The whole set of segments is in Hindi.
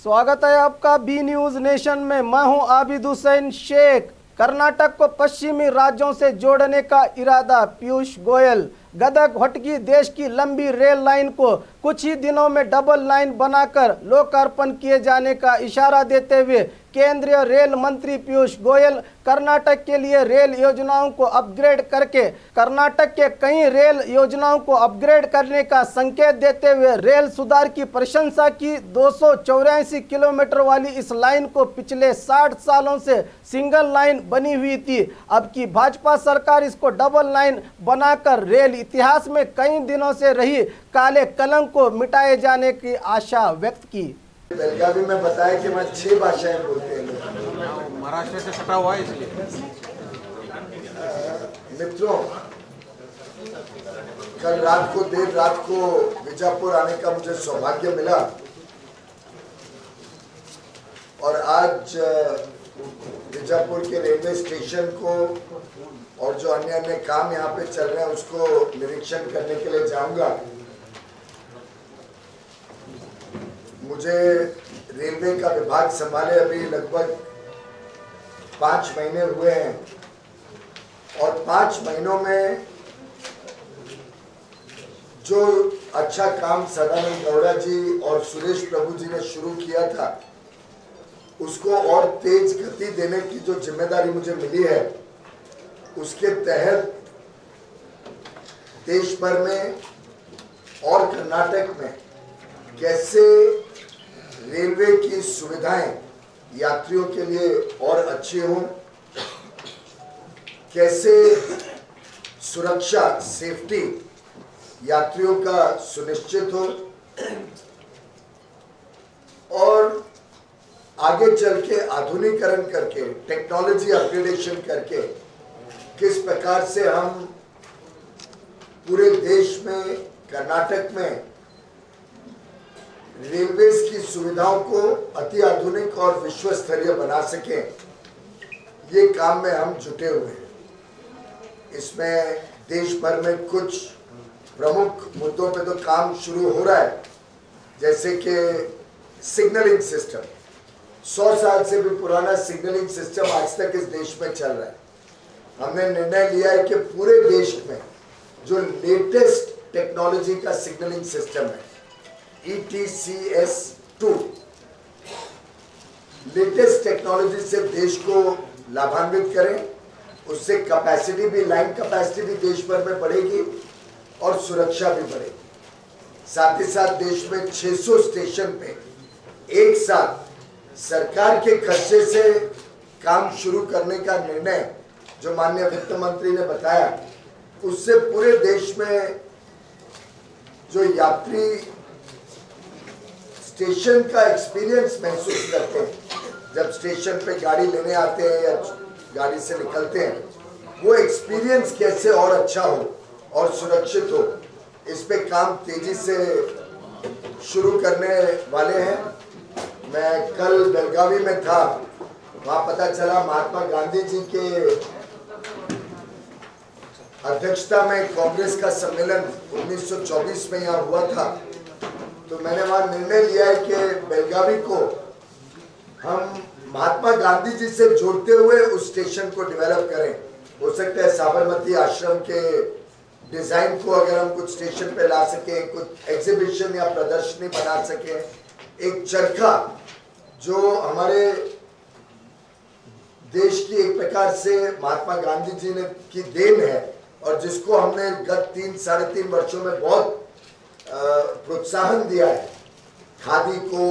स्वागत है आपका बी न्यूज नेशन में। मैं हूं आबिद हुसैन शेख। कर्नाटक को पश्चिमी राज्यों से जोड़ने का इरादा। पीयूष गोयल। गदग होटगी देश की लंबी रेल लाइन को कुछ ही दिनों में डबल लाइन बनाकर लोकार्पण किए जाने का इशारा देते हुए केंद्रीय रेल मंत्री पीयूष गोयल कर्नाटक के लिए रेल योजनाओं को अपग्रेड करके कर्नाटक के कई रेल योजनाओं को अपग्रेड करने का संकेत देते हुए रेल सुधार की प्रशंसा की। 284 किलोमीटर वाली इस लाइन को पिछले 60 सालों से सिंगल लाइन बनी हुई थी। अब की भाजपा सरकार इसको डबल लाइन बनाकर रेल इतिहास में कई दिनों से रही काले कलंक को मिटाए जाने की आशा व्यक्त की। बेलगावी में बताया कि मैं 6 भाषाएं बोलते हैं। महाराष्ट्र से सटा हुआ है इसलिए। मित्रों, कल रात को देर रात को बीजापुर आने का मुझे सौभाग्य मिला और आज बीजापुर के रेलवे स्टेशन को और जो अन्य अन्य काम यहाँ पे चल रहे हैं उसको निरीक्षण करने के लिए जाऊंगा। मुझे रेलवे का विभाग संभाले अभी लगभग 5 महीने हुए हैं और 5 महीनों में जो अच्छा काम सदानंद गौड़ा जी और सुरेश प्रभु जी ने शुरू किया था उसको और तेज गति देने की जो जिम्मेदारी मुझे मिली है, उसके तहत देश भर में और कर्नाटक में कैसे रेलवे की सुविधाएं यात्रियों के लिए और अच्छी हों, कैसे सुरक्षा सेफ्टी यात्रियों का सुनिश्चित हो और आगे चल के आधुनिकीकरण करके टेक्नोलॉजी अपग्रेडेशन करके किस प्रकार से हम पूरे देश में कर्नाटक में रेलवेज की सुविधाओं को अति आधुनिक और विश्व स्तरीय बना सके, ये काम में हम जुटे हुए हैं। इसमें देश भर में कुछ प्रमुख मुद्दों पे तो काम शुरू हो रहा है, जैसे कि सिग्नलिंग सिस्टम। 100 साल से भी पुराना सिग्नलिंग सिस्टम आज तक इस देश में चल रहा है। हमने निर्णय लिया है कि पूरे देश में जो लेटेस्ट टेक्नोलॉजी का सिग्नलिंग सिस्टम है ETCS2, लेटेस्ट टेक्नोलॉजी से देश को लाभान्वित करें। उससे कैपेसिटी भी, लाइन कैपेसिटी भी देश भर में बढ़ेगी और सुरक्षा भी बढ़ेगी। साथ ही साथ देश में 600 स्टेशन पे एक साथ सरकार के खर्चे से काम शुरू करने का निर्णय जो माननीय वित्त मंत्री ने बताया, उससे पूरे देश में जो यात्री स्टेशन का एक्सपीरियंस महसूस करते हैं, जब स्टेशन पे गाड़ी लेने आते हैं या गाड़ी से निकलते हैं, वो एक्सपीरियंस कैसे और अच्छा हो और सुरक्षित हो, इस पे काम तेजी से शुरू करने वाले हैं। मैं कल बेलगावी में था, वहाँ पता चला महात्मा गांधी जी के अध्यक्षता में कांग्रेस का सम्मेलन 1924 में यहाँ हुआ था। तो मैंने वहाँ निर्णय लिया है कि बेलगावी को हम महात्मा गांधी जी से जोड़ते हुए उस स्टेशन को डेवलप करें। हो सकता है साबरमती आश्रम के डिजाइन को अगर हम कुछ स्टेशन पे ला सकें, कुछ एग्जीबिशन या प्रदर्शनी बना सकें। एक चरखा जो हमारे देश की एक प्रकार से महात्मा गांधी जी ने की देन है और जिसको हमने गत 3-3.5 वर्षों में बहुत प्रोत्साहन दिया है। खादी को,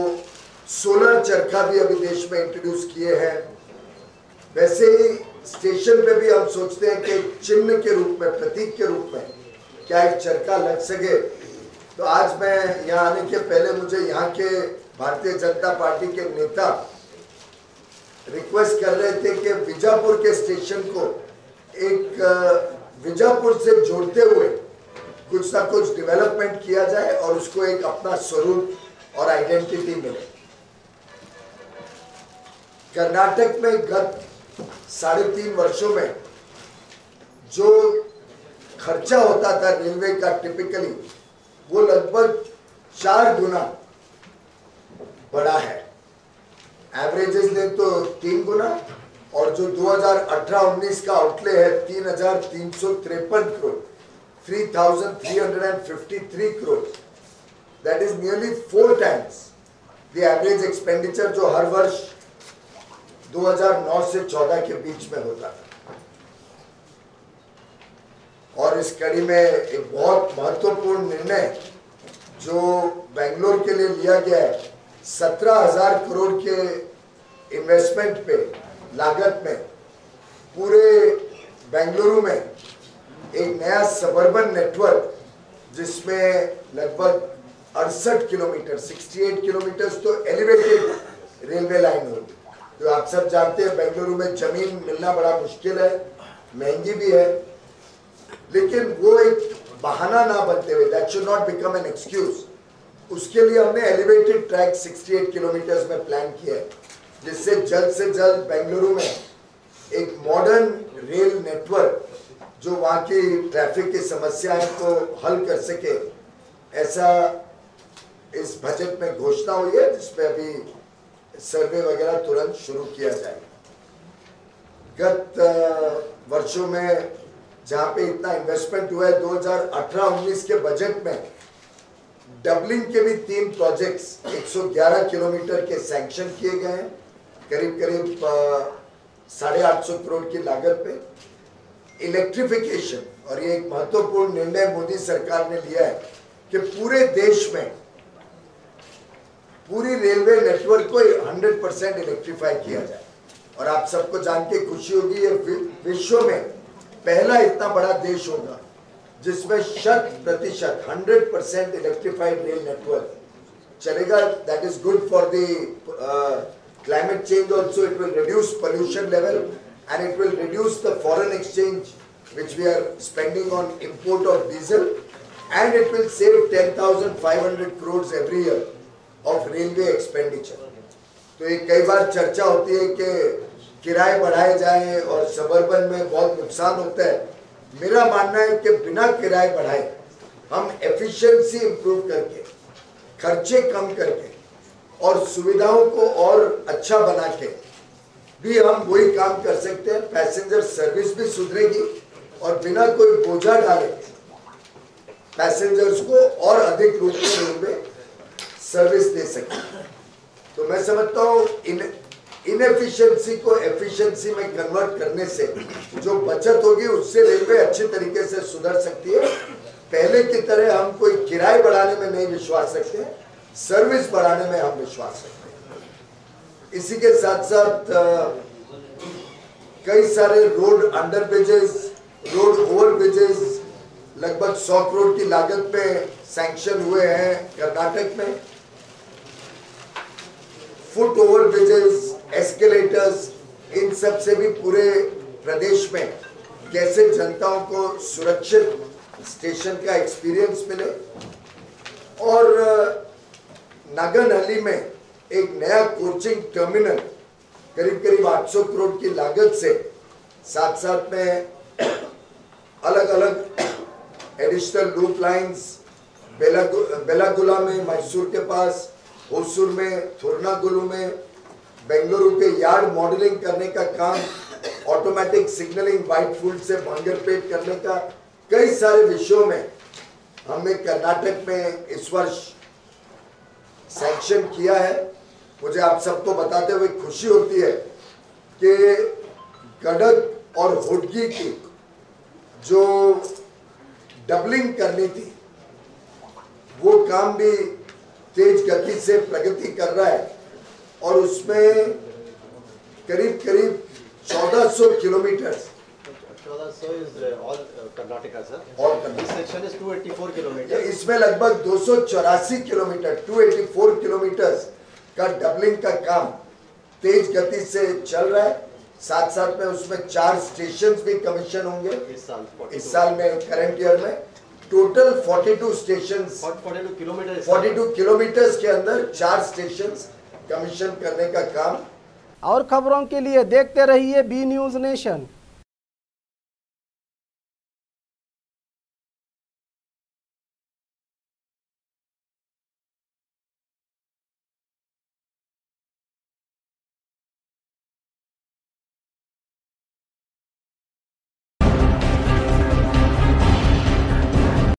सोलर चरखा भी अभी देश में इंट्रोड्यूस किए हैं। वैसे ही स्टेशन पे भी हम सोचते हैं कि चिन्ह के रूप में, प्रतीक के रूप में क्या एक चरखा लग सके। तो आज मैं यहाँ आने के पहले मुझे यहाँ के भारतीय जनता पार्टी के नेता रिक्वेस्ट कर रहे थे कि बीजापुर के स्टेशन को एक बीजापुर से जोड़ते हुए कुछ ना कुछ डेवलपमेंट किया जाए और उसको एक अपना स्वरूप और आइडेंटिटी मिले। कर्नाटक में गत 3.5 वर्षों में जो खर्चा होता था रेलवे का टिपिकली, वो लगभग 4 गुना बढ़ा है। एवरेजेस लें तो 3 गुना, और जो 2018-19 का आउटले है 3,353 crore, 3,353 crore, that is nearly 4 times the average expenditure जो हर वर्ष 2009 से 14 के बीच में होता था। और इस कड़ी में एक बहुत महत्वपूर्ण निर्णय जो बेंगलोर के लिए लिया गया है, 17,000 करोड़ के इन्वेस्टमेंट पे लागत में पूरे बेंगलुरु में एक नया सबर्बन नेटवर्क, जिसमें लगभग 68 किलोमीटर 68 किलोमीटर तो एलिवेटेड रेलवे लाइन होगी। तो आप सब जानते हैं बेंगलुरु में जमीन मिलना बड़ा मुश्किल है, महंगी भी है, लेकिन वो एक बहाना ना बनते हुए, that should not become an excuse, उसके लिए हमने एलिवेटेड ट्रैक 68 किलोमीटर में प्लान किया है, जिससे जल्द से जल्द बेंगलुरु में एक मॉडर्न रेल नेटवर्क जो वहाँ की ट्रैफिक की समस्याएं को हल कर सके, ऐसा इस बजट में घोषणा हुई है, जिसपे अभी सर्वे वगैरह तुरंत शुरू किया जाएगा। गत वर्षों में जहाँ पे इतना इन्वेस्टमेंट हुआ है, 2018-19 के बजट में डबलिंग के भी 3 प्रोजेक्ट्स 111 किलोमीटर के सैंक्शन किए गए हैं, करीब करीब 850 करोड़ की लागत पे। इलेक्ट्रिफिकेशन, और ये एक महत्वपूर्ण निर्णय मोदी सरकार ने लिया है कि पूरे देश में पूरी रेलवे नेटवर्क को 100% इलेक्ट्रीफाई किया जाए। और आप सबको जान के खुशी होगी, ये विश्व में पहला इतना बड़ा देश होगा जिसमें 100% 100% इलेक्ट्रीफाइड रेल नेटवर्क चलेगा। That is good for the climate change also. It will reduce pollution level and it will reduce the foreign exchange which we are spending on import of diesel, and it will save 10,500 crores every year of railway expenditure. तो ये कई बार चर्चा होती है कि किराए बढ़ाए जाएं और सबर्बन में बहुत नुकसान होता है। मेरा मानना है कि बिना किराए बढ़ाए हम एफिशिएंसी इंप्रूव करके, खर्चे कम करके और सुविधाओं को और अच्छा बना के भी हम वही काम कर सकते हैं। पैसेंजर सर्विस भी सुधरेगी और बिना कोई बोझा डाले पैसेंजर्स को और अधिक रूप में रेलवे सर्विस दे सके। तो मैं समझता हूँ इनएफिशिएंसी को एफिशिएंसी में कन्वर्ट करने से जो बचत होगी उससे रेलवे अच्छे तरीके से सुधर सकती है। पहले की तरह हम कोई किराए बढ़ाने में नहीं विश्वास रखते हैं, सर्विस बढ़ाने में हम विश्वास रखते हैं। इसी के साथ साथ कई सारे road under bridges, road over bridges लगभग 100 करोड़ की लागत पे सैंक्शन हुए हैं कर्नाटक में। फुट ओवर ब्रिजेस, एस्केलेटर्स, इन सब से भी पूरे प्रदेश में कैसे जनताओं को सुरक्षित स्टेशन का एक्सपीरियंस मिले। और नागनहली में एक नया कोचिंग टर्मिनल करीब करीब 800 करोड़ की लागत से, साथ साथ में अलग अलग एडिशनल लूप लाइंस बेलागुला में, मैसूर के पास, होसूर में, थुरनागुलु में, बेंगलुरु के यार्ड मॉडलिंग करने का काम, ऑटोमेटिक सिग्नलिंग व्हाइटफील्ड से बांगरपेट करने का, कई सारे विषयों में हमने कर्नाटक में इस वर्ष सैंक्शन किया है। मुझे आप सबको बताते हुए खुशी होती है कि गडग और हुडगी की जो डबलिंग करनी थी वो काम भी तेज गति से प्रगति कर रहा है और उसमें करीब करीब 1400 kilometre. 1400 is all Karnataka, sir. All Karnataka. This section is 284 kilometers. इसमें लगभग 284 किलोमीटर 284 किलोमीटर का डबलिंग का काम तेज गति से चल रहा है। साथ साथ में उसमें 4 स्टेशन भी कमीशन होंगे इस साल में, करंट ईयर में। टोटल 42 स्टेशन, 42 किलोमीटर के अंदर 4 स्टेशन कमीशन करने का काम। और खबरों के लिए देखते रहिए बी न्यूज़ नेशन।